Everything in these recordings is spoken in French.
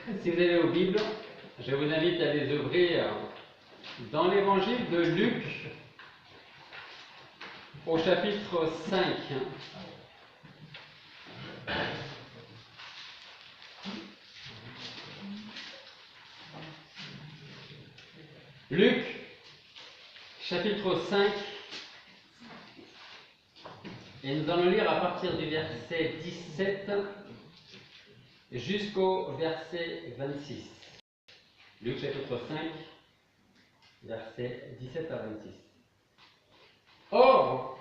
Si vous avez vos Bibles, je vous invite à les ouvrir dans l'évangile de Luc, au chapitre 5. Luc, chapitre 5, et nous allons lire à partir du verset 17 jusqu'au verset 26. Luc, chapitre 5, versets 17 à 26. Or,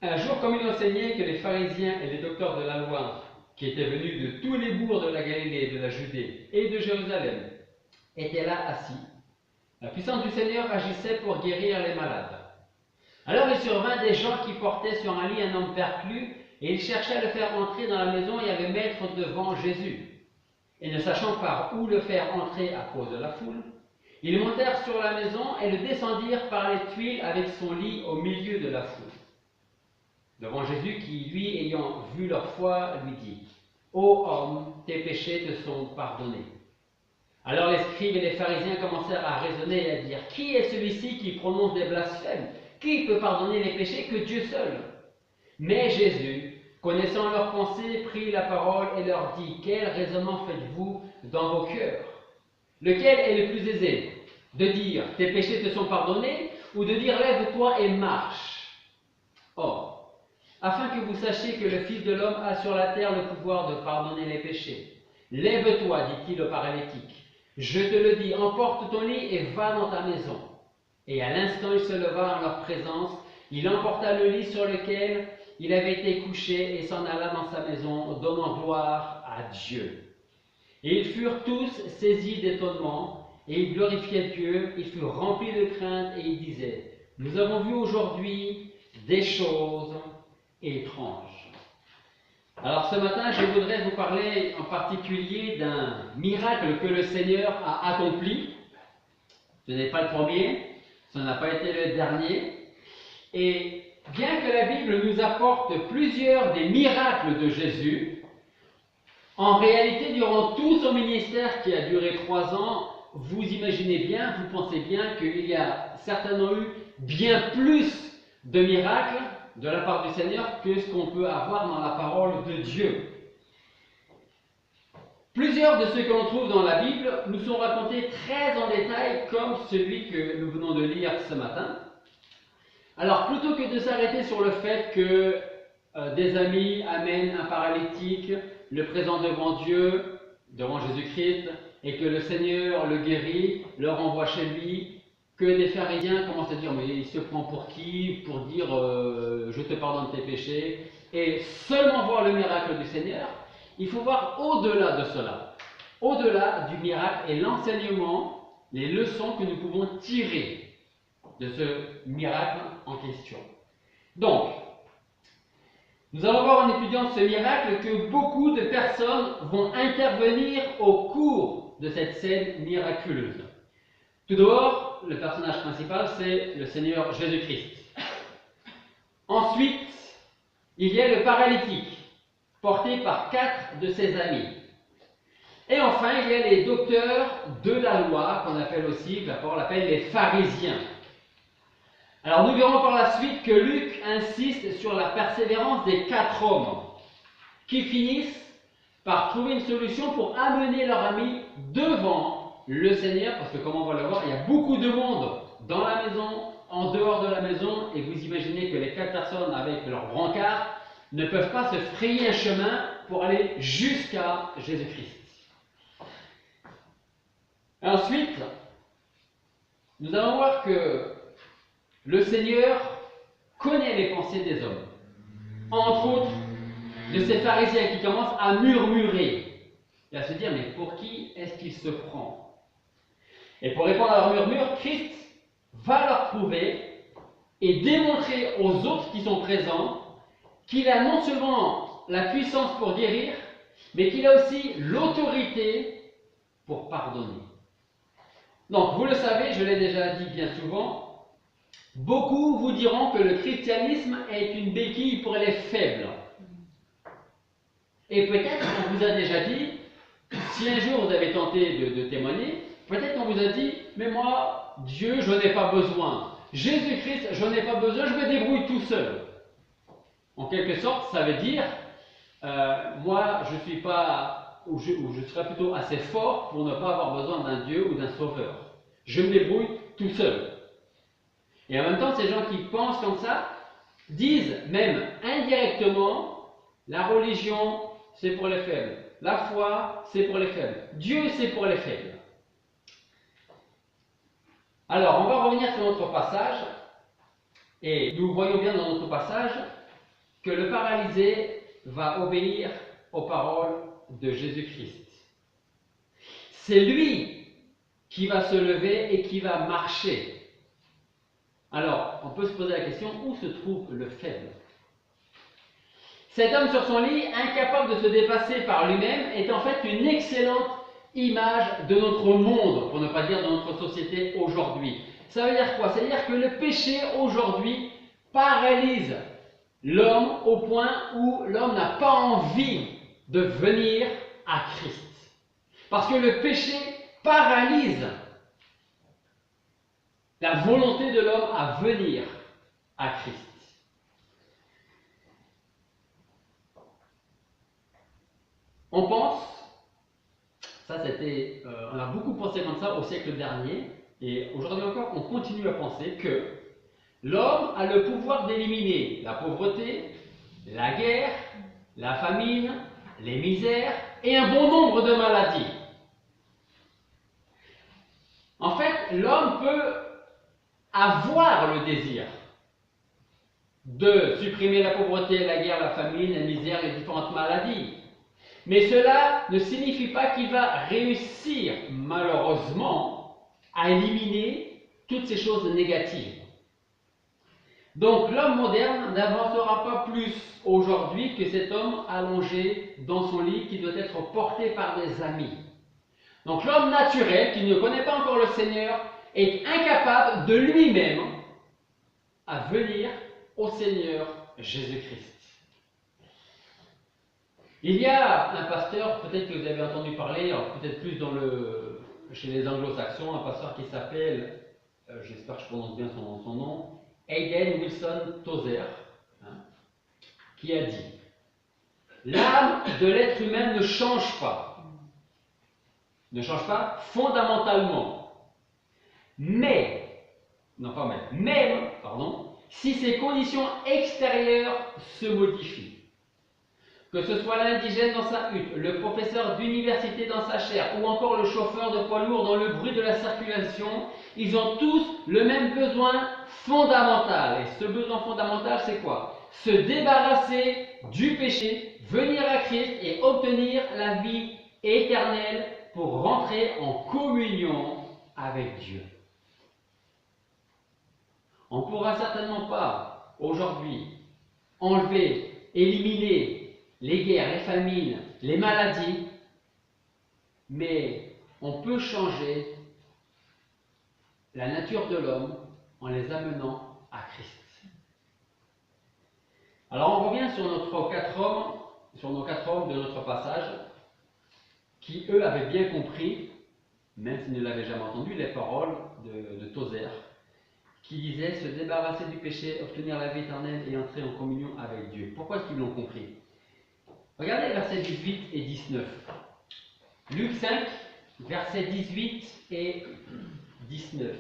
un jour comme il enseignait, que les pharisiens et les docteurs de la loi, qui étaient venus de tous les bourgs de la Galilée, de la Judée et de Jérusalem, étaient là assis, la puissance du Seigneur agissait pour guérir les malades. Alors il survint des gens qui portaient sur un lit un homme perclus, et ils cherchaient à le faire entrer dans la maison et à le mettre devant Jésus. Et ne sachant pas où le faire entrer à cause de la foule, ils montèrent sur la maison et le descendirent par les tuiles avec son lit au milieu de la foule. Devant Jésus qui, lui, ayant vu leur foi, lui dit : « Ô homme, tes péchés te sont pardonnés. » Alors les scribes et les pharisiens commencèrent à raisonner et à dire : « Qui est celui-ci qui prononce des blasphèmes ? Qui peut pardonner les péchés que Dieu seul ?» Mais Jésus, connaissant leurs pensées, prit la parole et leur dit : « Quel raisonnement faites-vous dans vos cœurs ? Lequel est le plus aisé ? De dire : tes péchés te sont pardonnés, ou de dire : lève-toi et marche ? Or, afin que vous sachiez que le Fils de l'homme a sur la terre le pouvoir de pardonner les péchés, lève-toi, dit-il au paralytique. Je te le dis, emporte ton lit et va dans ta maison. Et à l'instant, il se leva en leur présence, il emporta le lit sur lequel il avait été couché et s'en alla dans sa maison, donnant gloire à Dieu. Et ils furent tous saisis d'étonnement, et ils glorifiaient Dieu, ils furent remplis de crainte, et ils disaient : nous avons vu aujourd'hui des choses étranges. Alors ce matin, je voudrais vous parler en particulier d'un miracle que le Seigneur a accompli. Ce n'est pas le premier, ce n'a pas été le dernier. Et bien que la Bible nous apporte plusieurs des miracles de Jésus, en réalité, durant tout son ministère qui a duré 3 ans, vous imaginez bien, vous pensez bien qu'il y a certainement eu bien plus de miracles de la part du Seigneur que ce qu'on peut avoir dans la parole de Dieu. Plusieurs de ceux que l'on trouve dans la Bible nous sont racontés très en détail, comme celui que nous venons de lire ce matin. Alors, plutôt que de s'arrêter sur le fait que des amis amènent un paralytique, le présentent devant Dieu, devant Jésus-Christ, et que le Seigneur le guérit, le renvoie chez lui, que des pharisiens commencent à dire : mais il se prend pour qui ? Pour dire je te pardonne tes péchés, et seulement voir le miracle du Seigneur. Il faut voir au-delà de cela, au-delà du miracle et l'enseignement, les leçons que nous pouvons tirer de ce miracle en question. Donc, nous allons voir en étudiant ce miracle que beaucoup de personnes vont intervenir au cours de cette scène miraculeuse. Tout d'abord, le personnage principal, c'est le Seigneur Jésus-Christ. Ensuite, il y a le paralytique, porté par 4 de ses amis. Et enfin, il y a les docteurs de la loi, qu'on appelle aussi, la parole appelle les pharisiens. Alors nous verrons par la suite que Luc insiste sur la persévérance des 4 hommes, qui finissent par trouver une solution pour amener leur ami devant le Seigneur, parce que comme on va le voir, il y a beaucoup de monde dans la maison, en dehors de la maison, et vous imaginez que les 4 personnes avec leur brancard ne peuvent pas se frayer un chemin pour aller jusqu'à Jésus-Christ. Ensuite, nous allons voir que le Seigneur connaît les pensées des hommes. Entre autres, de ces pharisiens qui commencent à murmurer et à se dire : mais pour qui est-ce qu'il se prend ? Et pour répondre à leur murmure, Christ va leur prouver et démontrer aux autres qui sont présents qu'il a non seulement la puissance pour guérir, mais qu'il a aussi l'autorité pour pardonner. Donc, vous le savez, je l'ai déjà dit bien souvent, beaucoup vous diront que le christianisme est une béquille pour les faibles. Et peut-être qu'on vous a déjà dit Si un jour vous avez tenté de témoigner, peut-être qu'on vous a dit, mais moi, Dieu, je n'ai pas besoin. Jésus-Christ, je n'ai pas besoin, je me débrouille tout seul. En quelque sorte, ça veut dire, moi, je suis pas, ou je serais plutôt assez fort pour ne pas avoir besoin d'un Dieu ou d'un sauveur. Je me débrouille tout seul. Et en même temps, ces gens qui pensent comme ça disent même indirectement, la religion, c'est pour les faibles. La foi, c'est pour les faibles. Dieu, c'est pour les faibles. Alors, on va revenir sur notre passage. Et nous voyons bien dans notre passage que le paralysé va obéir aux paroles de Jésus-Christ. C'est lui qui va se lever et qui va marcher. Alors, on peut se poser la question, où se trouve le faible? Cet homme sur son lit, incapable de se déplacer par lui-même, est en fait une excellente image de notre monde, pour ne pas dire de notre société aujourd'hui. Ça veut dire quoi? Ça veut dire que le péché aujourd'hui paralyse l'homme au point où l'homme n'a pas envie de venir à Christ. Parce que le péché paralyse la volonté de l'homme à venir à Christ. On pense, ça c'était, on a beaucoup pensé comme ça au siècle dernier, et aujourd'hui encore on continue à penser que l'homme a le pouvoir d'éliminer la pauvreté, la guerre, la famine, les misères et un bon nombre de maladies. En fait, l'homme peut avoir le désir de supprimer la pauvreté, la guerre, la famine, la misère, les différentes maladies. Mais cela ne signifie pas qu'il va réussir, malheureusement, à éliminer toutes ces choses négatives. Donc l'homme moderne n'avancera pas plus aujourd'hui que cet homme allongé dans son lit qui doit être porté par des amis. Donc l'homme naturel qui ne connaît pas encore le Seigneur est incapable de lui-même à venir au Seigneur Jésus-Christ. Il y a un pasteur, peut-être que vous avez entendu parler, peut-être plus chez les anglo-saxons, un pasteur qui s'appelle, j'espère que je prononce bien son nom, Hayden Wilson Tozer, qui a dit: l'âme de l'être humain ne change pas fondamentalement, même si ses conditions extérieures se modifient. Que ce soit l'indigène dans sa hutte, le professeur d'université dans sa chaire, ou encore le chauffeur de poids lourd dans le bruit de la circulation, ils ont tous le même besoin fondamental. Et ce besoin fondamental, c'est quoi? Se débarrasser du péché, venir à Christ et obtenir la vie éternelle pour rentrer en communion avec Dieu. On ne pourra certainement pas, aujourd'hui, enlever, éliminer les guerres, les famines, les maladies, mais on peut changer la nature de l'homme en les amenant à Christ. Alors on revient sur nos quatre hommes de notre passage, qui eux avaient bien compris, même s'ils ne l'avaient jamais entendu, les paroles de Tozer, qui disait se débarrasser du péché, obtenir la vie éternelle et entrer en communion avec Dieu. Pourquoi est-ce qu'ils l'ont compris? Regardez les versets 18 et 19. Luc 5, versets 18 et 19.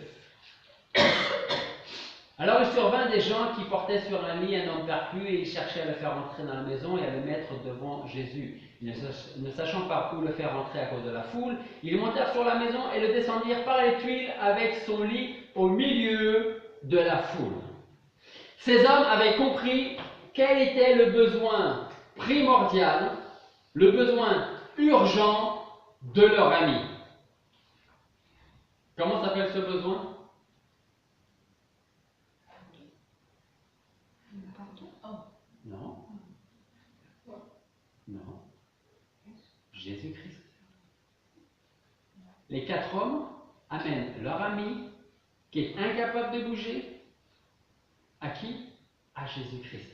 Alors il survint des gens qui portaient sur un lit un homme perclus et ils cherchaient à le faire entrer dans la maison et à le mettre devant Jésus. Ne sachant pas où le faire entrer à cause de la foule, ils montèrent sur la maison et le descendirent par les tuiles avec son lit au milieu de la foule. Ces hommes avaient compris quel était le besoin primordial, le besoin urgent de leur ami. Comment s'appelle ce besoin? Non. Non. Jésus-Christ. Les quatre hommes amènent leur ami qui est incapable de bouger. À qui? À Jésus-Christ.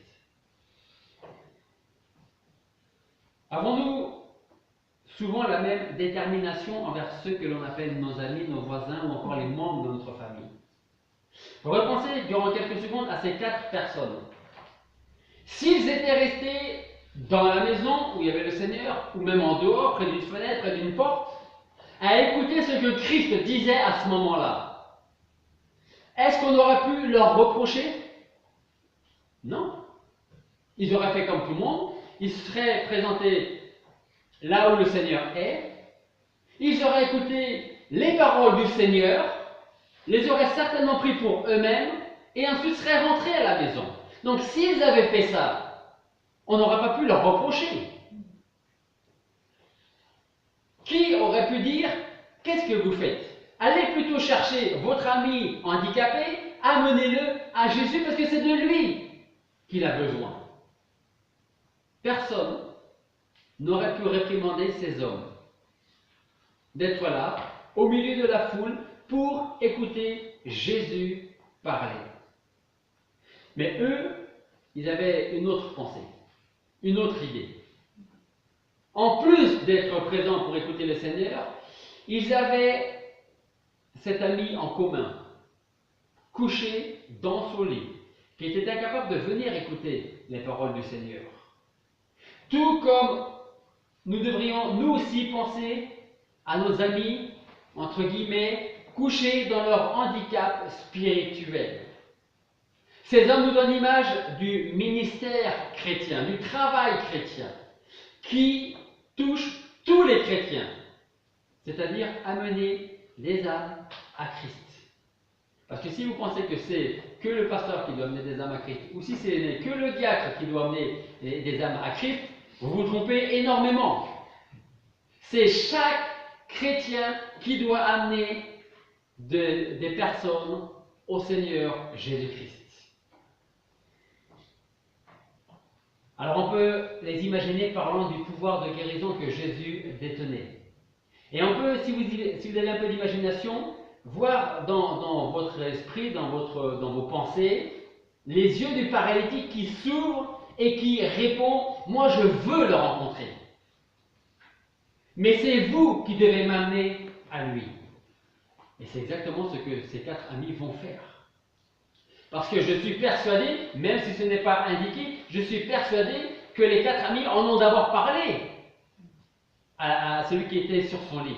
Avons-nous souvent la même détermination envers ceux que l'on appelle nos amis, nos voisins ou encore les membres de notre famille. Repensez durant quelques secondes à ces 4 personnes. S'ils étaient restés dans la maison où il y avait le Seigneur, ou même en dehors, près d'une fenêtre, près d'une porte, à écouter ce que Christ disait à ce moment-là, est-ce qu'on aurait pu leur reprocher? Non. Ils auraient fait comme tout le monde, ils se seraient présentés là où le Seigneur est, ils auraient écouté les paroles du Seigneur, les auraient certainement pris pour eux-mêmes, et ensuite seraient rentrés à la maison. Donc s'ils avaient fait ça, on n'aurait pas pu leur reprocher. Qui aurait pu dire, qu'est-ce que vous faites? Allez plutôt chercher votre ami handicapé, amenez-le à Jésus parce que c'est de lui qu'il a besoin. Personne n'aurait pu réprimander ces hommes d'être là, au milieu de la foule, pour écouter Jésus parler. Mais eux, ils avaient une autre pensée, une autre idée. En plus d'être présents pour écouter le Seigneur, ils avaient cet ami en commun, couché dans son lit, qui était incapable de venir écouter les paroles du Seigneur. Tout comme nous devrions nous aussi penser à nos amis, entre guillemets, couchés dans leur handicap spirituel. Ces hommes nous donnent l'image du ministère chrétien, du travail chrétien, qui touche tous les chrétiens, c'est-à-dire amener les âmes à Christ. Parce que si vous pensez que c'est que le pasteur qui doit amener des âmes à Christ, ou si c'est que le diacre qui doit amener des âmes à Christ, vous vous trompez énormément. C'est chaque chrétien qui doit amener des personnes au Seigneur Jésus-Christ. Alors on peut les imaginer parlant du pouvoir de guérison que Jésus détenait. Et on peut, si vous avez un peu d'imagination, voir dans votre esprit, dans vos pensées, les yeux du paralytique qui s'ouvrent et qui répond « Moi je veux le rencontrer ». Mais c'est vous qui devez m'amener à lui. Et c'est exactement ce que ces 4 amis vont faire. Parce que je suis persuadé, même si ce n'est pas indiqué, je suis persuadé que les 4 amis en ont d'abord parlé à celui qui était sur son lit.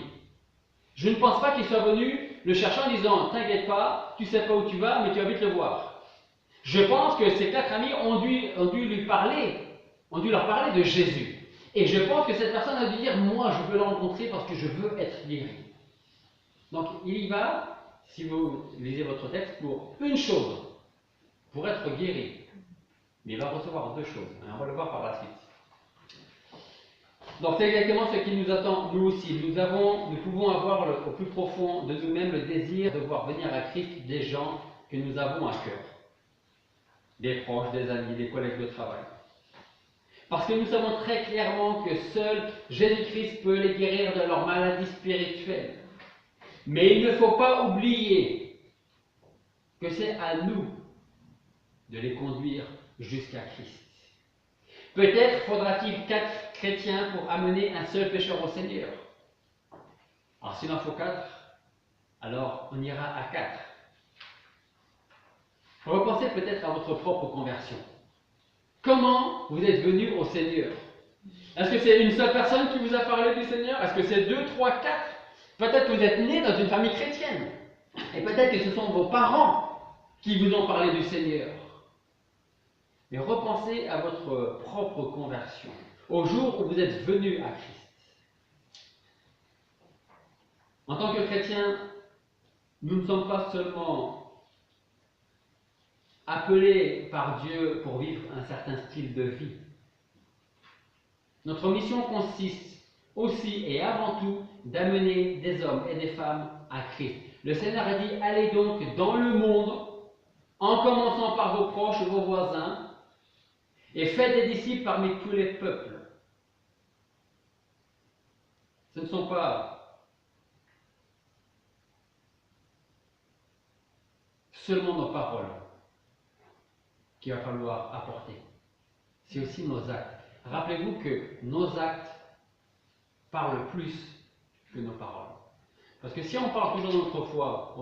Je ne pense pas qu'ils soient venus le chercher en disant « T'inquiète pas, tu ne sais pas où tu vas, mais tu vas vite le voir ». Je pense que ces 4 amis ont dû leur parler de Jésus. Et je pense que cette personne a dû dire « Moi, je veux le rencontrer parce que je veux être guéri ». Donc, il y va, si vous lisez votre texte, pour une chose, pour être guéri. Mais il va recevoir 2 choses. On va le voir par la suite. Donc, c'est exactement ce qui nous attend, nous aussi. Nous pouvons avoir au plus profond de nous-mêmes le désir de voir venir à Christ des gens que nous avons à cœur. Des proches, des amis, des collègues de travail. Parce que nous savons très clairement que seul Jésus-Christ peut les guérir de leur maladie spirituelle. Mais il ne faut pas oublier que c'est à nous de les conduire jusqu'à Christ. Peut-être faudra-t-il 4 chrétiens pour amener un seul pécheur au Seigneur. Alors s'il en faut 4, alors on ira à 4. Repensez peut-être à votre propre conversion. Comment vous êtes venu au Seigneur? Est-ce que c'est une seule personne qui vous a parlé du Seigneur? Est-ce que c'est 2, 3, 4? Peut-être que vous êtes né dans une famille chrétienne. Et peut-être que ce sont vos parents qui vous ont parlé du Seigneur. Mais repensez à votre propre conversion, au jour où vous êtes venu à Christ. En tant que chrétiens, nous ne sommes pas seulement appelés par Dieu pour vivre un certain style de vie. Notre mission consiste aussi et avant tout d'amener des hommes et des femmes à Christ. Le Seigneur a dit, allez donc dans le monde, en commençant par vos proches et vos voisins, et faites des disciples parmi tous les peuples. Ce ne sont pas seulement nos paroles qu'il va falloir apporter, c'est aussi nos actes. Rappelez-vous que nos actes parle plus que nos paroles. Parce que si on parle toujours de notre foi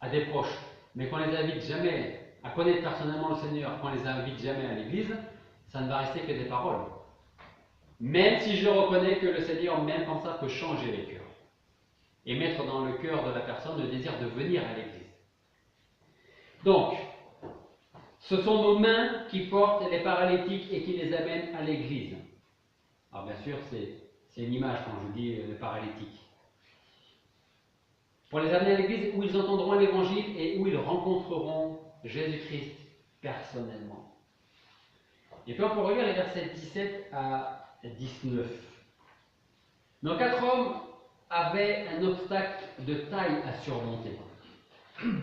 à des proches, mais qu'on les invite jamais à connaître personnellement le Seigneur, qu'on les invite jamais à l'église, ça ne va rester que des paroles. Même si je reconnais que le Seigneur, même comme ça, peut changer les cœurs et mettre dans le cœur de la personne le désir de venir à l'église. Donc, ce sont nos mains qui portent les paralytiques et qui les amènent à l'église. Alors bien sûr, c'est une image quand je dis les paralytiques. Pour les amener à l'église où ils entendront l'évangile et où ils rencontreront Jésus-Christ personnellement. Et puis on peut relire les versets 17 à 19. Nos 4 hommes avaient un obstacle de taille à surmonter.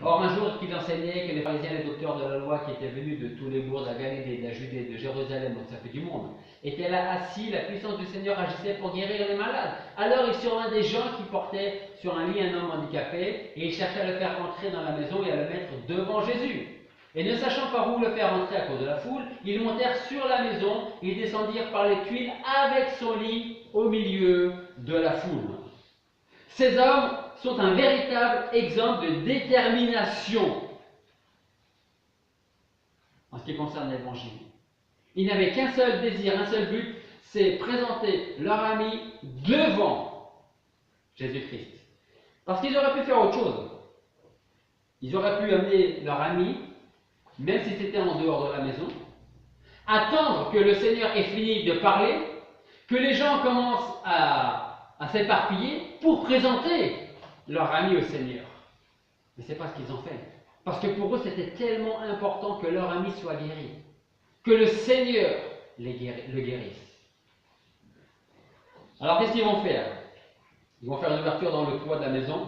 Or, un jour qu'il enseignait que les pharisiens et les docteurs de la loi qui étaient venus de tous les bourgs de la Galilée, de la Judée, de Jérusalem, donc ça fait du monde, étaient là assis, la puissance du Seigneur agissait pour guérir les malades. Alors il survint des gens qui portaient sur un lit un homme handicapé, et ils cherchaient à le faire entrer dans la maison et à le mettre devant Jésus. Et ne sachant par où le faire entrer à cause de la foule, ils montèrent sur la maison, ils descendirent par les tuiles avec son lit au milieu de la foule. Ces hommes sont un véritable exemple de détermination en ce qui concerne l'évangile. Ils n'avaient qu'un seul désir, un seul but, c'est présenter leur ami devant Jésus-Christ. Parce qu'ils auraient pu faire autre chose. Ils auraient pu amener leur ami, même si c'était en dehors de la maison, attendre que le Seigneur ait fini de parler, que les gens commencent à s'éparpiller pour présenter leur ami au Seigneur. Mais ce n'est pas ce qu'ils ont fait. Parce que pour eux, c'était tellement important que leur ami soit guéri. Que le Seigneur le guérisse. Alors qu'est-ce qu'ils vont faire? Ils vont faire une ouverture dans le toit de la maison.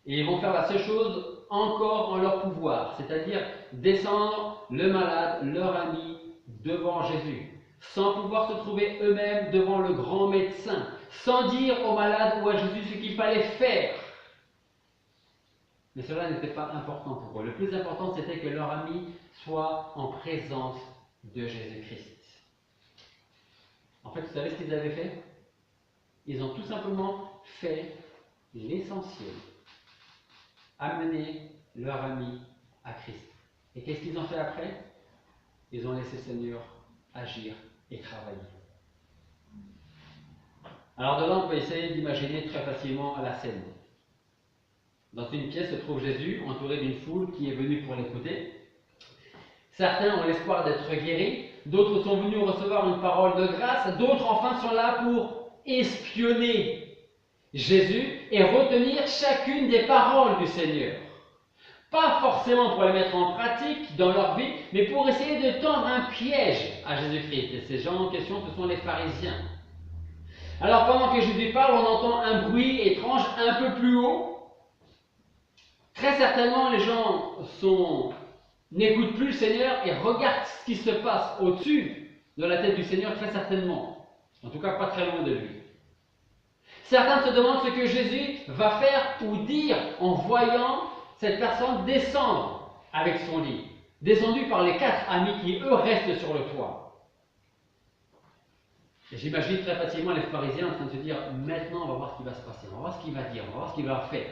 Et ils vont faire la seule chose encore en leur pouvoir. C'est-à-dire descendre le malade, leur ami, devant Jésus. Sans pouvoir se trouver eux-mêmes devant le grand médecin. Sans dire au malade ou à Jésus ce qu'il fallait faire. Mais cela n'était pas important pour eux. Le plus important, c'était que leur ami soit en présence de Jésus-Christ. En fait, vous savez ce qu'ils avaient fait? Ils ont tout simplement fait l'essentiel. Amener leur ami à Christ. Et qu'est-ce qu'ils ont fait après? Ils ont laissé le Seigneur agir et travailler. Alors de là, on peut essayer d'imaginer très facilement la scène. Dans une pièce se trouve Jésus, entouré d'une foule qui est venue pour l'écouter. Certains ont l'espoir d'être guéris, d'autres sont venus recevoir une parole de grâce, d'autres enfin sont là pour espionner Jésus et retenir chacune des paroles du Seigneur. Pas forcément pour les mettre en pratique dans leur vie, mais pour essayer de tendre un piège à Jésus-Christ. Et ces gens en question, ce sont les pharisiens. Alors pendant que Jésus parle, on entend un bruit étrange un peu plus haut. Très certainement, les gens n'écoutent plus le Seigneur et regardent ce qui se passe au-dessus de la tête du Seigneur, très certainement. En tout cas, pas très loin de lui. Certains se demandent ce que Jésus va faire ou dire en voyant cette personne descendre avec son lit, descendu par les 4 amis qui, eux, restent sur le toit. Et j'imagine très facilement les pharisiens en train de se dire, maintenant on va voir ce qui va se passer, on va voir ce qu'il va dire, on va voir ce qu'il va faire.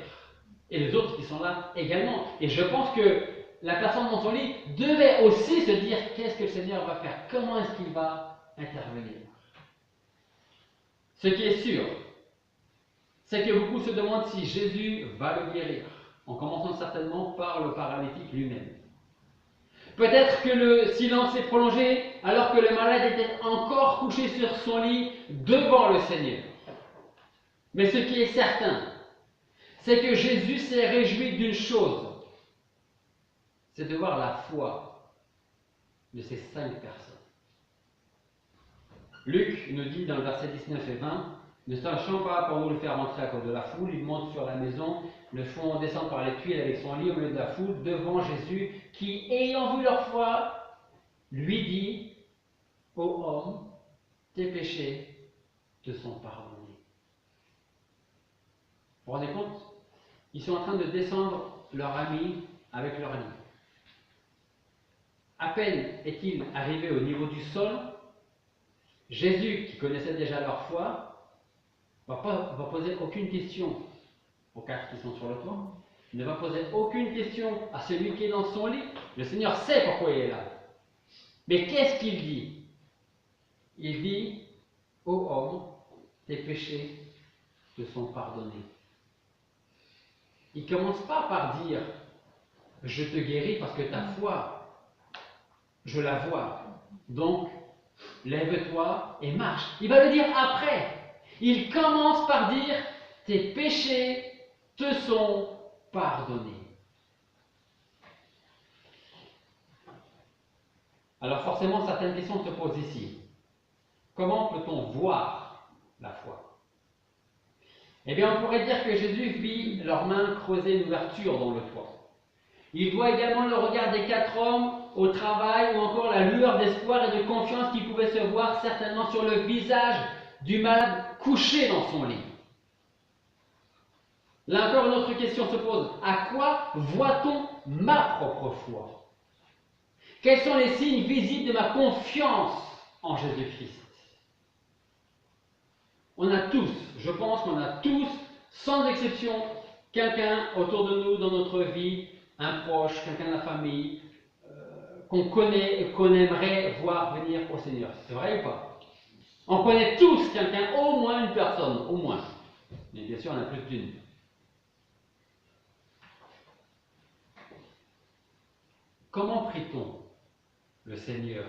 Et les autres qui sont là également. Et je pense que la personne dans son lit devait aussi se dire, qu'est-ce que le Seigneur va faire? Comment est-ce qu'il va intervenir? Ce qui est sûr, c'est que beaucoup se demandent si Jésus va le guérir, en commençant certainement par le paralytique lui-même. Peut-être que le silence s'est prolongé alors que le malade était encore couché sur son lit devant le Seigneur. Mais ce qui est certain, c'est que Jésus s'est réjoui d'une chose, c'est de voir la foi de ces 5 personnes. Luc nous dit dans le verset 19 et 20, ne sachant pas par où le faire entrer à cause de la foule, il monte sur la maison, le font descendre par les tuiles avec son lit au milieu de la foule, devant Jésus, qui, ayant vu leur foi, lui dit, ô homme, tes péchés te sont pardonnés. Vous vous rendez compte? Ils sont en train de descendre leur ami avec leur lit. À peine est-il arrivé au niveau du sol Jésus, qui connaissait déjà leur foi, va poser aucune question aux 4 qui sont sur le toit. Il ne va poser aucune question à celui qui est dans son lit. Le Seigneur sait pourquoi il est là. Mais qu'est-ce qu'il dit? Il dit, ô homme, tes péchés te sont pardonnés. Il ne commence pas par dire, je te guéris parce que ta foi, je la vois. Donc, lève-toi et marche. Il va le dire après. Il commence par dire, tes péchés te sont pardonnés. Alors forcément, certaines questions se posent ici. Comment peut-on voir la foi? Eh bien, on pourrait dire que Jésus vit leurs mains creuser une ouverture dans le toit. Il voit également le regard des 4 hommes au travail ou encore la lueur d'espoir et de confiance qui pouvait se voir certainement sur le visage du malade couché dans son lit. Là encore, une autre question se pose. À quoi voit-on ma propre foi? Quels sont les signes visibles de ma confiance en Jésus-Christ? On a tous, je pense qu'on a tous, sans exception, quelqu'un autour de nous dans notre vie, un proche, quelqu'un de la famille, qu'on connaît et qu'on aimerait voir venir au Seigneur. C'est vrai ou pas? On connaît tous quelqu'un, au moins une personne, au moins. Mais bien sûr, on a plus d'une. Comment prie-t-on le Seigneur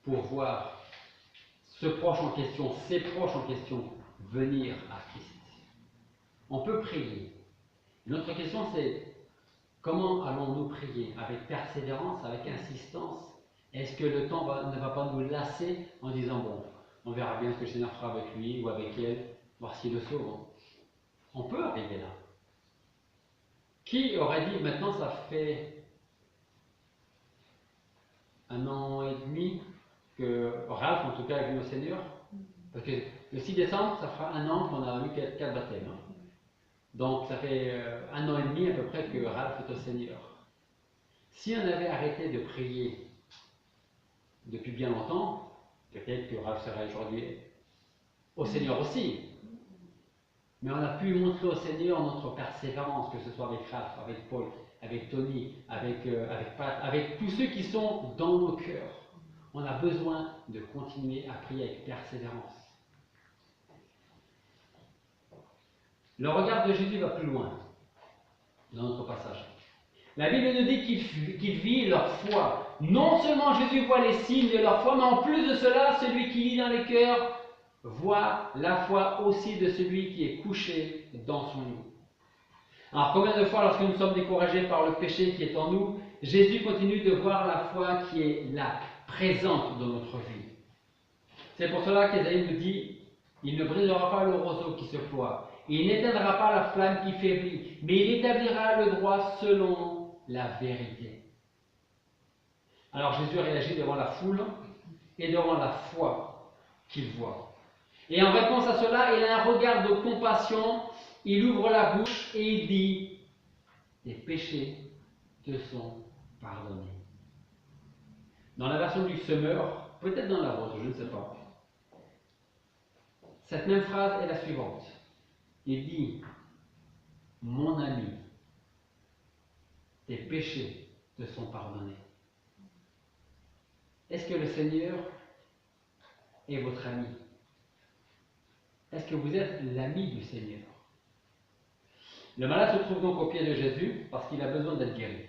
pour voir ce proche en question, ces proches en question, venir à Christ? On peut prier. Notre question c'est, comment allons-nous prier? Avec persévérance, avec insistance? Est-ce que le temps ne va pas nous lasser en disant, bon, on verra bien ce que le Seigneur fera avec lui ou avec elle, voir s'il le sauve? On peut arriver là. Qui aurait dit, maintenant ça fait 1 an et demi que Ralph, en tout cas, est venu au Seigneur? Parce que le 6 décembre, ça fera 1 an qu'on a eu 4 baptêmes. Donc ça fait 1 an et demi à peu près que Ralph est au Seigneur. Si on avait arrêté de prier depuis bien longtemps, peut-être que Ralph serait aujourd'hui au Seigneur aussi. Mais on a pu montrer au Seigneur notre persévérance, que ce soit avec Ralph, avec Paul, avec Tony, avec Pat, avec tous ceux qui sont dans nos cœurs. On a besoin de continuer à prier avec persévérance. Le regard de Jésus va plus loin dans notre passage. La Bible nous dit qu'il vit leur foi. Non seulement Jésus voit les signes de leur foi, mais en plus de cela, celui qui lit dans les cœurs voit la foi aussi de celui qui est couché dans son lit. Alors combien de fois, lorsque nous sommes découragés par le péché qui est en nous, Jésus continue de voir la foi qui est là, présente dans notre vie. C'est pour cela qu'Ésaïe nous dit, il ne brisera pas le roseau qui se ploie, il n'éteindra pas la flamme qui faiblit, mais il établira le droit selon la vérité. Alors Jésus réagit devant la foule et devant la foi qu'il voit. Et en réponse à cela, il a un regard de compassion, il ouvre la bouche et il dit, tes péchés te sont pardonnés. Dans la version du Semeur, peut-être dans la vôtre, je ne sais pas, cette même phrase est la suivante. Il dit, mon ami, tes péchés te sont pardonnés. Est-ce que le Seigneur est votre ami? Est-ce que vous êtes l'ami du Seigneur? Le malade se trouve donc aux pieds de Jésus parce qu'il a besoin d'être guéri.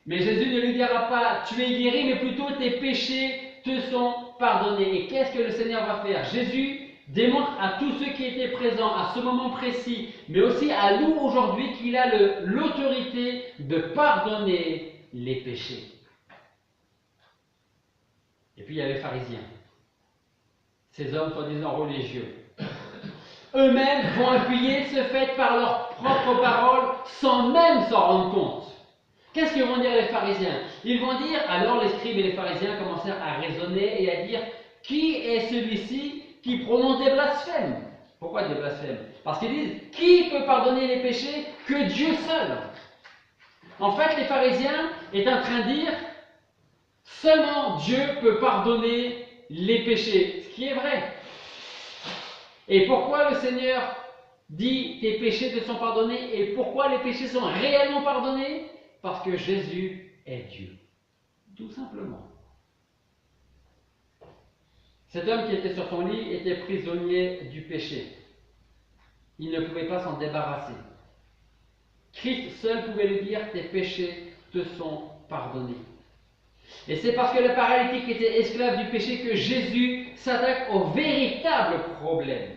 Mais Jésus ne lui dira pas, tu es guéri, mais plutôt tes péchés te sont pardonnés. Et qu'est-ce que le Seigneur va faire? Jésus démontre à tous ceux qui étaient présents à ce moment précis, mais aussi à nous aujourd'hui, qu'il a l'autorité de pardonner les péchés. Et puis il y a les pharisiens, ces hommes soi-disant religieux. Eux-mêmes vont appuyer ce fait par leurs propres paroles sans même s'en rendre compte. Qu'est-ce que vont dire les pharisiens? Ils vont dire, alors les scribes et les pharisiens commencèrent à raisonner et à dire, qui est celui-ci qui prononce des blasphèmes? Pourquoi des blasphèmes? Parce qu'ils disent, qui peut pardonner les péchés que Dieu seul? En fait, les pharisiens étaient en train de dire, seulement Dieu peut pardonner les péchés, ce qui est vrai. Et pourquoi le Seigneur dit tes péchés te sont pardonnés et pourquoi les péchés sont réellement pardonnés? Parce que Jésus est Dieu. Tout simplement. Cet homme qui était sur son lit était prisonnier du péché. Il ne pouvait pas s'en débarrasser. Christ seul pouvait lui dire tes péchés te sont pardonnés. Et c'est parce que le paralytique était esclave du péché que Jésus s'attaque au véritable problème.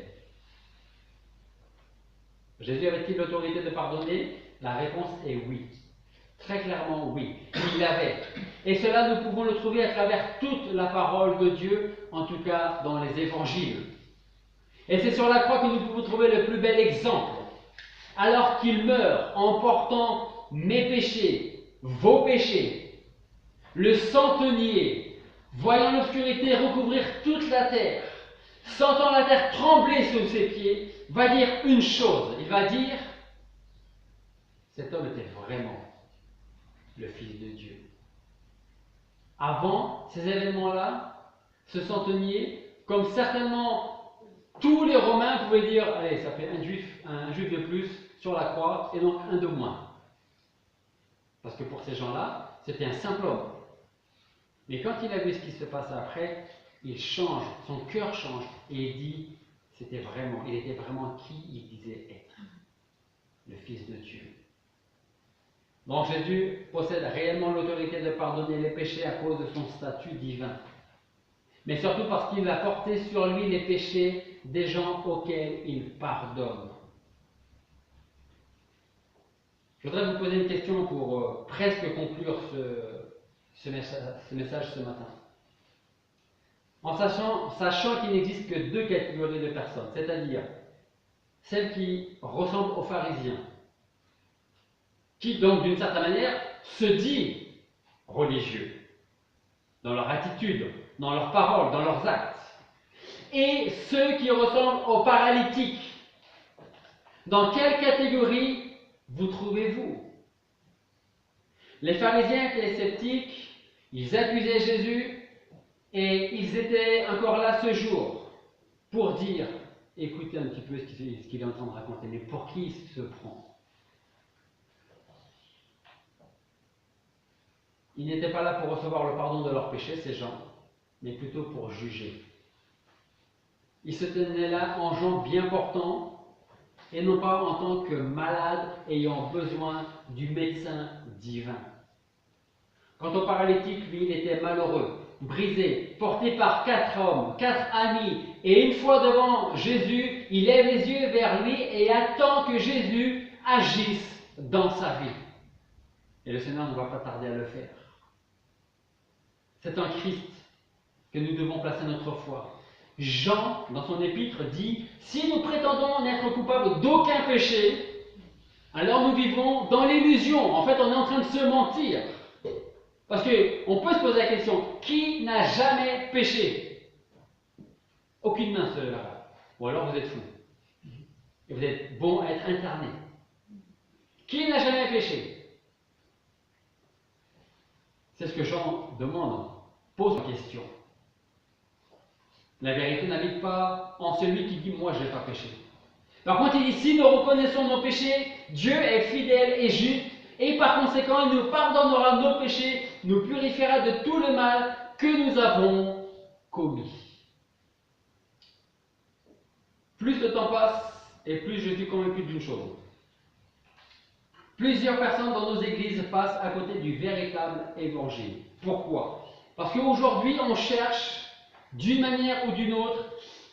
Jésus avait-il l'autorité de pardonner? La réponse est oui. Très clairement oui. Il l'avait. Et cela, nous pouvons le trouver à travers toute la parole de Dieu, en tout cas dans les évangiles. Et c'est sur la croix que nous pouvons trouver le plus bel exemple. Alors qu'il meurt en portant mes péchés, vos péchés, le centenier, voyant l'obscurité recouvrir toute la terre, sentant la terre trembler sous ses pieds, va dire une chose. Il va dire, cet homme était vraiment le Fils de Dieu. Avant ces événements-là, ce centenier, comme certainement tous les Romains pouvaient dire, allez, ça fait un juif de plus sur la croix et donc un de moins. Parce que pour ces gens-là, c'était un simple homme. Mais quand il a vu ce qui se passe après, il change, son cœur change et il dit, il était vraiment qui il disait être, le Fils de Dieu. Donc Jésus possède réellement l'autorité de pardonner les péchés à cause de son statut divin. Mais surtout parce qu'il a porté sur lui les péchés des gens auxquels il pardonne. Je voudrais vous poser une question pour presque conclure ce message ce matin. En sachant qu'il n'existe que deux catégories de personnes, c'est-à-dire celles qui ressemblent aux pharisiens, qui donc d'une certaine manière se dit religieux, dans leur attitude, dans leurs paroles, dans leurs actes, et ceux qui ressemblent aux paralytiques. Dans quelle catégorie vous trouvez-vous? Les pharisiens et les sceptiques, ils accusaient Jésus et ils étaient encore là ce jour pour dire, écoutez un petit peu ce qu'il est en train de raconter, mais pour qui il se prend? Ils n'étaient pas là pour recevoir le pardon de leurs péchés, ces gens, mais plutôt pour juger. Ils se tenaient là en gens bien portants et non pas en tant que malades ayant besoin du médecin divin. Quant au paralytique, lui, il était malheureux, brisé, porté par 4 hommes, 4 amis, et une fois devant Jésus, il lève les yeux vers lui et attend que Jésus agisse dans sa vie. Et le Seigneur ne va pas tarder à le faire. C'est en Christ que nous devons placer notre foi. Jean, dans son épître, dit « Si nous prétendons n'être coupables d'aucun péché, alors nous vivons dans l'illusion. En fait, on est en train de se mentir. » Parce qu'on peut se poser la question, qui n'a jamais péché? Aucune main se lèvera. Ou alors vous êtes fou. Et vous êtes bon à être incarné. Qui n'a jamais péché? C'est ce que Jean demande, pose la question. La vérité n'habite pas en celui qui dit « moi je n'ai pas péché ». Par contre, il dit « si nous reconnaissons nos péchés, Dieu est fidèle et juste, et par conséquent, il nous pardonnera nos péchés, nous purifiera de tout le mal que nous avons commis. » Plus le temps passe, et plus je suis convaincu d'une chose. Plusieurs personnes dans nos églises passent à côté du véritable évangile. Pourquoi? Parce qu'aujourd'hui, on cherche, d'une manière ou d'une autre,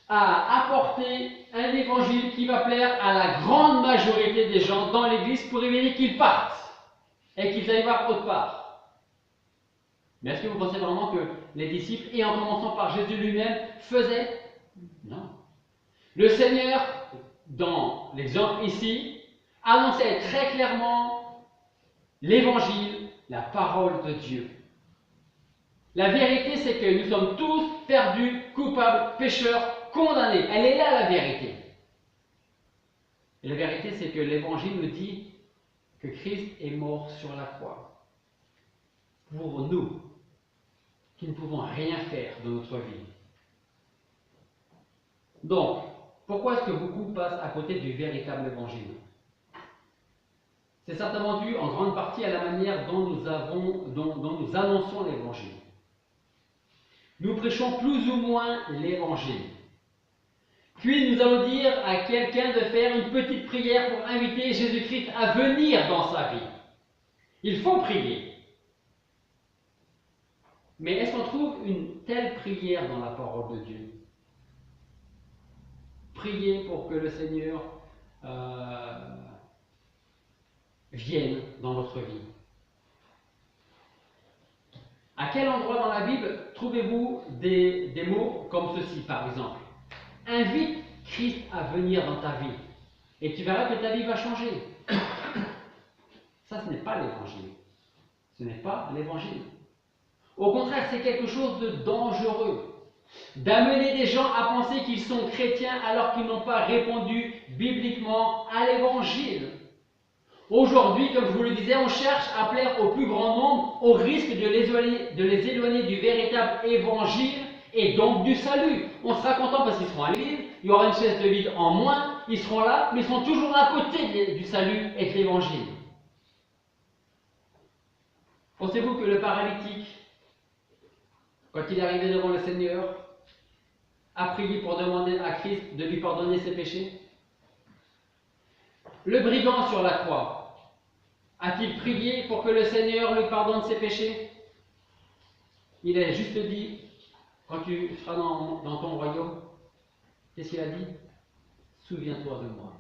à apporter un évangile qui va plaire à la grande majorité des gens dans l'église pour éviter qu'ils partent et qu'ils aillent voir autre part. Mais est-ce que vous pensez vraiment que les disciples, et en commençant par Jésus lui-même, faisaient? Non. Le Seigneur, dans l'exemple ici, annonçait très clairement l'évangile, la parole de Dieu. La vérité, c'est que nous sommes tous perdus, coupables, pécheurs, condamnés. Elle est là, la vérité. Et la vérité, c'est que l'évangile nous dit que Christ est mort sur la croix. Pour nous, qui ne pouvons rien faire de notre vie. Donc, pourquoi est-ce que beaucoup passent à côté du véritable évangile? C'est certainement dû en grande partie à la manière dont nous annonçons l'évangile. Nous prêchons plus ou moins l'évangile. Puis nous allons dire à quelqu'un de faire une petite prière pour inviter Jésus-Christ à venir dans sa vie. Il faut prier. Mais est-ce qu'on trouve une telle prière dans la parole de Dieu? Prier pour que le Seigneur vienne dans votre vie. À quel endroit dans la Bible trouvez-vous des mots comme ceci, par exemple? Invite Christ à venir dans ta vie et tu verras que ta vie va changer. Ça, ce n'est pas l'évangile. Ce n'est pas l'évangile. Au contraire, c'est quelque chose de dangereux. D'amener des gens à penser qu'ils sont chrétiens alors qu'ils n'ont pas répondu bibliquement à l'évangile. Aujourd'hui, comme je vous le disais, on cherche à plaire au plus grand nombre au risque de les éloigner du véritable évangile et donc du salut. On sera content parce qu'ils seront à l'église, il y aura une chaise de vide en moins, ils seront là, mais ils seront toujours à côté du salut et de l'évangile. Pensez-vous que le paralytique, quand il est arrivé devant le Seigneur, a prié pour demander à Christ de lui pardonner ses péchés? Le brigand sur la croix, a-t-il prié pour que le Seigneur lui pardonne ses péchés? Il a juste dit, quand tu seras dans ton royaume, qu'est-ce qu'il a dit? Souviens-toi de moi.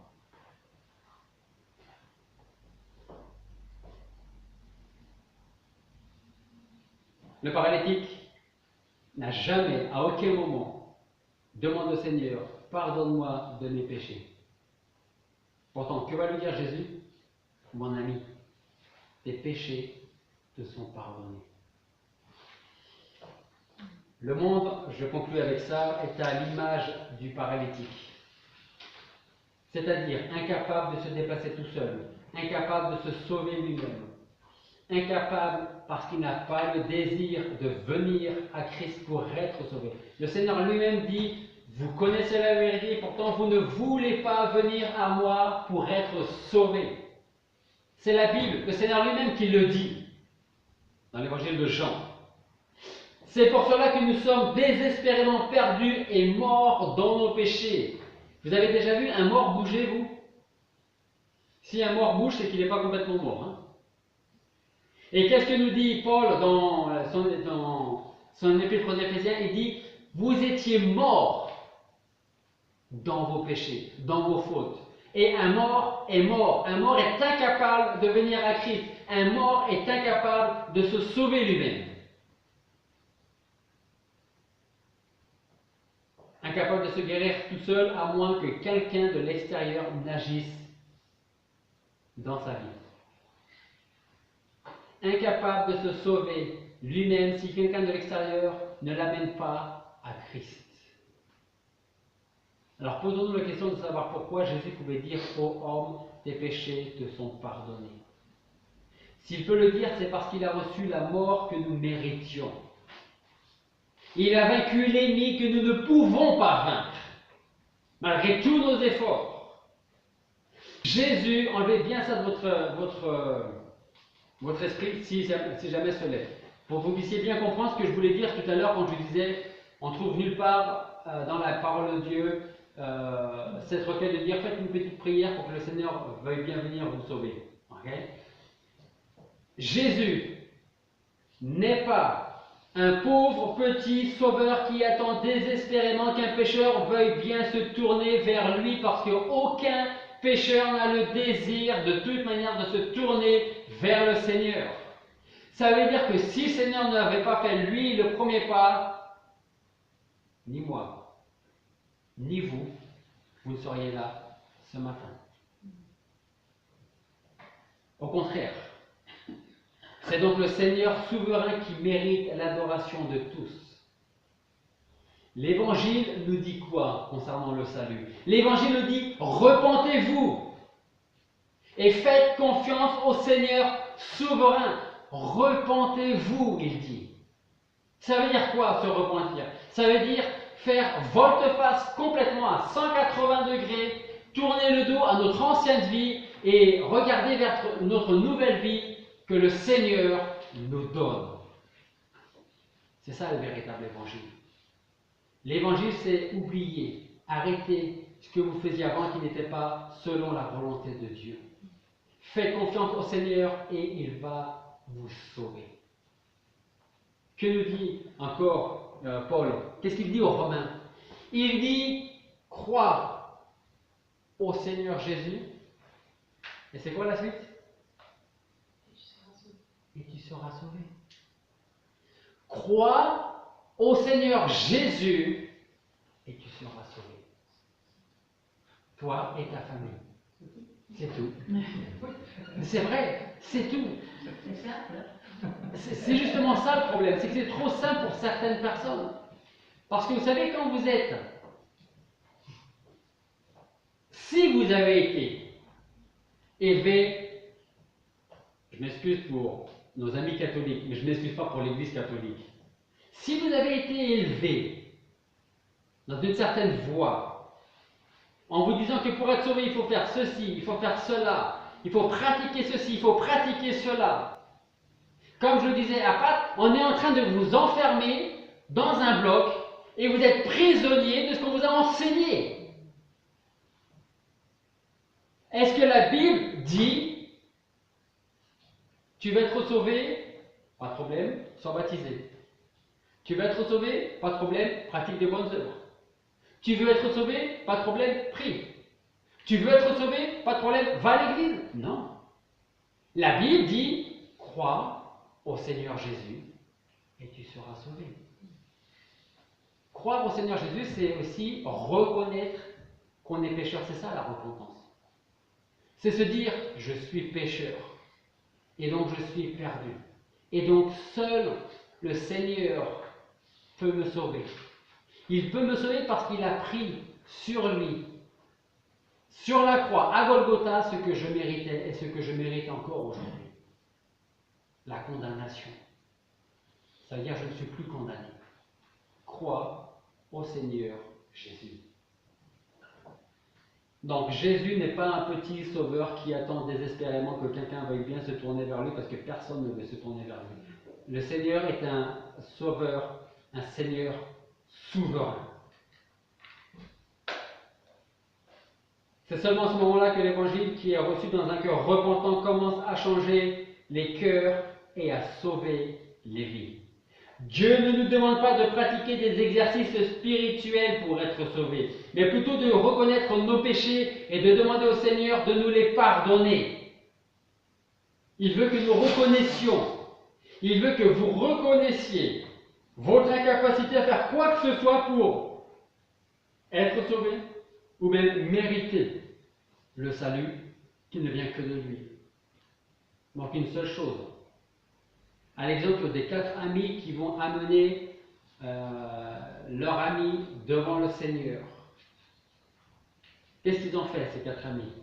Le paralytique n'a jamais, à aucun moment, demandé au Seigneur, pardonne-moi de mes péchés. Pourtant, que va lui dire Jésus? Mon ami, tes péchés te sont pardonnés. Le monde, je conclus avec ça, est à l'image du paralytique. C'est-à-dire incapable de se déplacer tout seul, incapable de se sauver lui-même, incapable parce qu'il n'a pas le désir de venir à Christ pour être sauvé. Le Seigneur lui-même dit, vous connaissez la vérité, pourtant vous ne voulez pas venir à moi pour être sauvé. C'est la Bible, le Seigneur lui-même qui le dit, dans l'évangile de Jean. C'est pour cela que nous sommes désespérément perdus et morts dans nos péchés. Vous avez déjà vu un mort bouger, vous? Si un mort bouge, c'est qu'il n'est pas complètement mort. Hein? Et qu'est-ce que nous dit Paul dans son épître aux Éphésiens? Il dit, vous étiez morts dans vos péchés, dans vos fautes. Et un mort est mort. Un mort est incapable de venir à Christ. Un mort est incapable de se sauver lui-même. Incapable de se guérir tout seul, à moins que quelqu'un de l'extérieur n'agisse dans sa vie. Incapable de se sauver lui-même si quelqu'un de l'extérieur ne l'amène pas à Christ. Alors posons-nous la question de savoir pourquoi Jésus pouvait dire « Ô homme, tes péchés te sont pardonnés ». S'il peut le dire, c'est parce qu'il a reçu la mort que nous méritions. Il a vaincu l'ennemi que nous ne pouvons pas vaincre, malgré tous nos efforts. Jésus, enlevez bien ça de votre esprit si jamais ce l'est. Pour que vous puissiez bien comprendre ce que je voulais dire tout à l'heure quand je vous disais, on trouve nulle part dans la parole de Dieu cette requête de dire faites une petite prière pour que le Seigneur veuille bien venir vous sauver. Okay? Jésus n'est pas un pauvre petit sauveur qui attend désespérément qu'un pécheur veuille bien se tourner vers lui parce qu'aucun pécheur n'a le désir de toute manière de se tourner vers le Seigneur. Ça veut dire que si le Seigneur n'avait pas fait lui le premier pas, ni moi, ni vous, vous ne seriez là ce matin. Au contraire, c'est donc le Seigneur souverain qui mérite l'adoration de tous. L'Évangile nous dit quoi concernant le salut? L'Évangile nous dit « Repentez-vous et faites confiance au Seigneur souverain. Repentez-vous », il dit. Ça veut dire quoi, se repentir? Ça veut dire faire volte-face complètement complètement à 180 degrés, tourner le dos à notre ancienne vie et regarder vers notre nouvelle vie que le Seigneur nous donne. C'est ça le véritable évangile. L'évangile, c'est oublier, arrêter ce que vous faisiez avant qui n'était pas selon la volonté de Dieu. Faites confiance au Seigneur et il va vous sauver. Que nous dit encore Paul? Qu'est-ce qu'il dit aux Romains? Il dit, crois au Seigneur Jésus. Et c'est quoi la suite? Et tu seras sauvé. Crois au Seigneur Jésus et tu seras sauvé. Toi et ta famille. C'est tout. C'est vrai, c'est tout. C'est simple. C'est justement ça le problème, c'est que c'est trop simple pour certaines personnes. Parce que vous savez, quand vous êtes, si vous avez été élevé, je m'excuse pour nos amis catholiques, mais je ne m'excuse pas pour l'Église catholique. Si vous avez été élevé dans une certaine voie, en vous disant que pour être sauvé, il faut faire ceci, il faut faire cela, il faut pratiquer ceci, il faut pratiquer cela. Comme je le disais à Pat, on est en train de vous enfermer dans un bloc et vous êtes prisonnier de ce qu'on vous a enseigné. Est-ce que la Bible dit tu veux être sauvé? Pas de problème, sois baptisé. Tu veux être sauvé? Pas de problème, pratique de bonnes œuvres. Tu veux être sauvé? Pas de problème, prie. Tu veux être sauvé? Pas de problème, va à l'église. Non. La Bible dit crois au Seigneur Jésus et tu seras sauvé. Croire au Seigneur Jésus, c'est aussi reconnaître qu'on est pécheur. C'est ça la repentance. C'est se dire, je suis pécheur et donc je suis perdu. Et donc seul le Seigneur peut me sauver. Il peut me sauver parce qu'il a pris sur lui, sur la croix, à Golgotha, ce que je méritais et ce que je mérite encore aujourd'hui. La condamnation. Ça veut dire je ne suis plus condamné. Crois au Seigneur Jésus. Donc Jésus n'est pas un petit sauveur qui attend désespérément que quelqu'un veuille bien se tourner vers lui parce que personne ne veut se tourner vers lui. Le Seigneur est un sauveur, un Seigneur souverain. C'est seulement à ce moment-là que l'évangile qui est reçu dans un cœur repentant commence à changer les cœurs et à sauver les vies. Dieu ne nous demande pas de pratiquer des exercices spirituels pour être sauvés, mais plutôt de reconnaître nos péchés et de demander au Seigneur de nous les pardonner. Il veut que nous reconnaissions, il veut que vous reconnaissiez votre incapacité à faire quoi que ce soit pour être sauvé ou même mériter le salut qui ne vient que de lui. Il manque une seule chose. À l'exemple des 4 amis qui vont amener leur ami devant le Seigneur. Qu'est-ce qu'ils ont fait, ces 4 amis?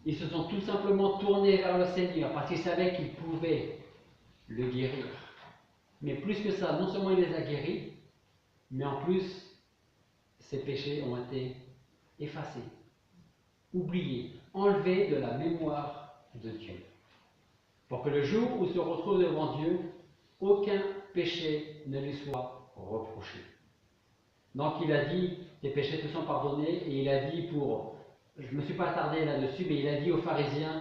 Ils se sont tout simplement tournés vers le Seigneur parce qu'ils savaient qu'ils pouvaient le guérir. Mais plus que ça, non seulement il les a guéris, mais en plus, ses péchés ont été effacés, oubliés, enlevés de la mémoire de Dieu. Pour que le jour où il se retrouve devant Dieu, aucun péché ne lui soit reproché. Donc il a dit, tes péchés te sont pardonnés, et il a dit je ne me suis pas attardé là-dessus, mais il a dit aux pharisiens,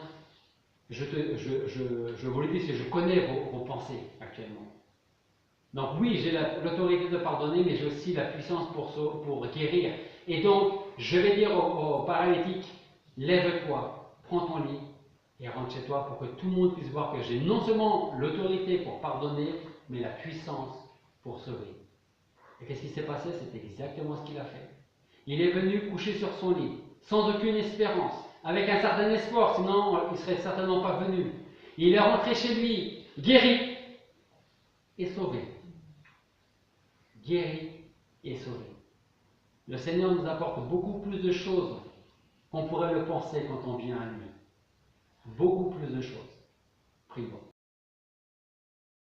je vous le dis parce que je connais vos pensées actuellement. Donc oui, j'ai l'autorité de pardonner, mais j'ai aussi la puissance pour guérir. Et donc, je vais dire aux paralytiques, lève-toi, prends ton lit, et rentre chez toi pour que tout le monde puisse voir que j'ai non seulement l'autorité pour pardonner, mais la puissance pour sauver. Et qu'est-ce qui s'est passé? C'est exactement ce qu'il a fait. Il est venu coucher sur son lit, sans aucune espérance, avec un certain espoir, sinon il ne serait certainement pas venu. Il est rentré chez lui, guéri et sauvé. Guéri et sauvé. Le Seigneur nous apporte beaucoup plus de choses qu'on pourrait le penser quand on vient à lui. Beaucoup plus de choses. Prions.